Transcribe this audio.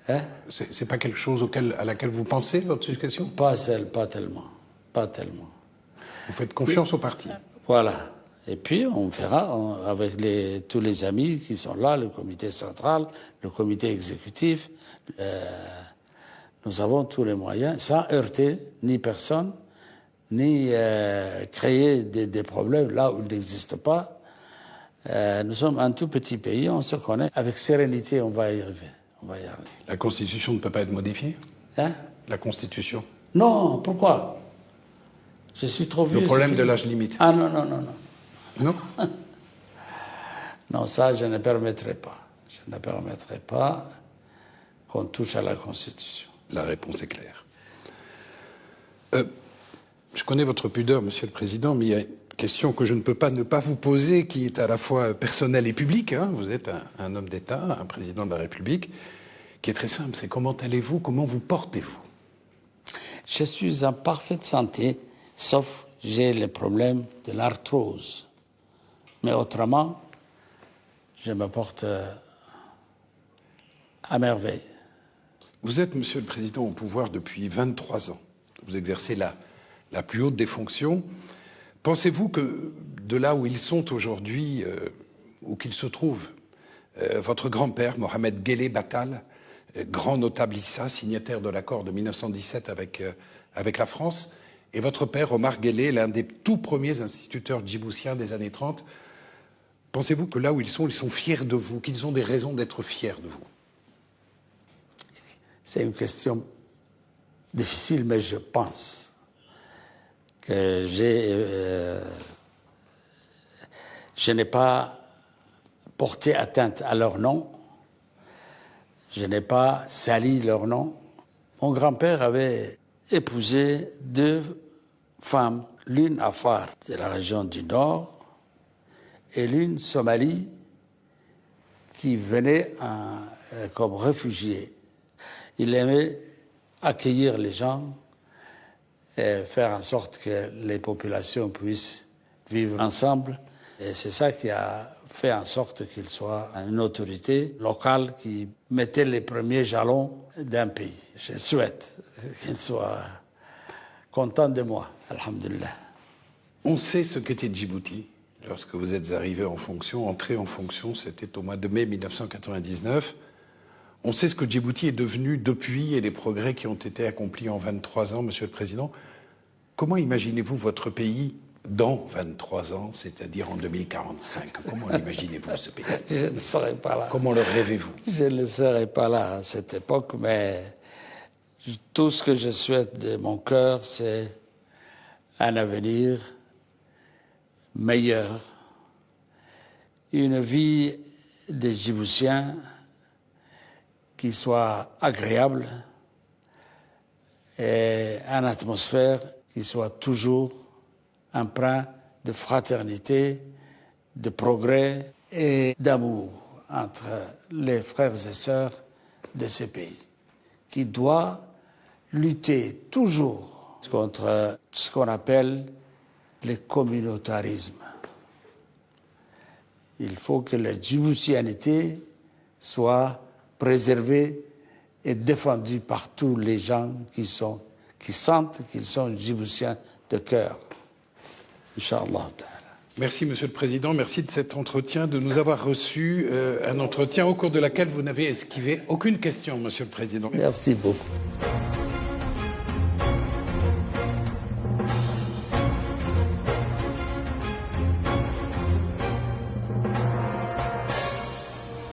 Hein? C'est pas quelque chose à laquelle vous pensez, votre succession? Pas tellement. Pas tellement. Vous faites confiance au parti? Voilà. Et puis, on verra avec tous les amis qui sont là, le comité central, le comité exécutif. Nous avons tous les moyens, sans heurter ni personne, ni créer des problèmes là où il n'existe pas. Nous sommes un tout petit pays, on se connaît. Avec sérénité, on va y arriver. La Constitution ne peut pas être modifiée? Hein? La Constitution? Non, pourquoi? Je suis trop vieux. Le problème de l'âge limite? Ah non. Non? Non, ça, je ne permettrai pas. Je ne permettrai pas qu'on touche à la Constitution. La réponse est claire. Je connais votre pudeur, Monsieur le Président, mais il y a une question que je ne peux pas ne pas vous poser, qui est à la fois personnelle et publique. Hein. Vous êtes un homme d'État, un président de la République, qui est très simple. C'est comment allez-vous, comment vous portez-vous? Je suis en parfaite santé, sauf j'ai le problème de l'arthrose. Mais autrement, je me porte à merveille. Vous êtes, Monsieur le Président, au pouvoir depuis 23 ans. Vous exercez la plus haute des fonctions. Pensez-vous que de là où ils sont aujourd'hui, où qu'ils se trouvent, votre grand-père, Mohamed Guelleh Battal, grand notable Issa, signataire de l'accord de 1917 avec la France, et votre père, Omar Guelleh, l'un des tout premiers instituteurs djiboutiens des années 30, pensez-vous que là où ils sont fiers de vous, qu'ils ont des raisons d'être fiers de vous? C'est une question difficile, mais je pense que je n'ai pas porté atteinte à leur nom, je n'ai pas sali leur nom. Mon grand-père avait épousé 2 femmes, l'une Afar de la région du Nord et l'une Somalie qui venait comme réfugiée. Il aimait accueillir les gens et faire en sorte que les populations puissent vivre ensemble. Et c'est ça qui a fait en sorte qu'il soit une autorité locale qui mettait les premiers jalons d'un pays. Je souhaite qu'il soit content de moi, alhamdulillah. On sait ce qu'était Djibouti lorsque vous êtes arrivé en fonction, entré en fonction, c'était au mois de mai 1999. On sait ce que Djibouti est devenu depuis et les progrès qui ont été accomplis en 23 ans, Monsieur le Président. Comment imaginez-vous votre pays dans 23 ans, c'est-à-dire en 2045? Comment imaginez-vous ce pays? Je ne serai pas là. Comment le rêvez-vous? Je ne serai pas là à cette époque, mais tout ce que je souhaite de mon cœur, c'est un avenir meilleur, une vie des Djiboutiens qui soit agréable et une atmosphère qui soit toujours empreinte de fraternité, de progrès et d'amour entre les frères et sœurs de ce pays, qui doit lutter toujours contre ce qu'on appelle le communautarisme. Il faut que la djiboutianité soit préservée et défendue par tous les gens qui sentent qu'ils sont djiboutiens de cœur. Inch'Allah. Merci, Monsieur le Président. Merci de cet entretien, de nous avoir reçu un entretien au cours de laquelle vous n'avez esquivé aucune question, Monsieur le Président. Merci beaucoup.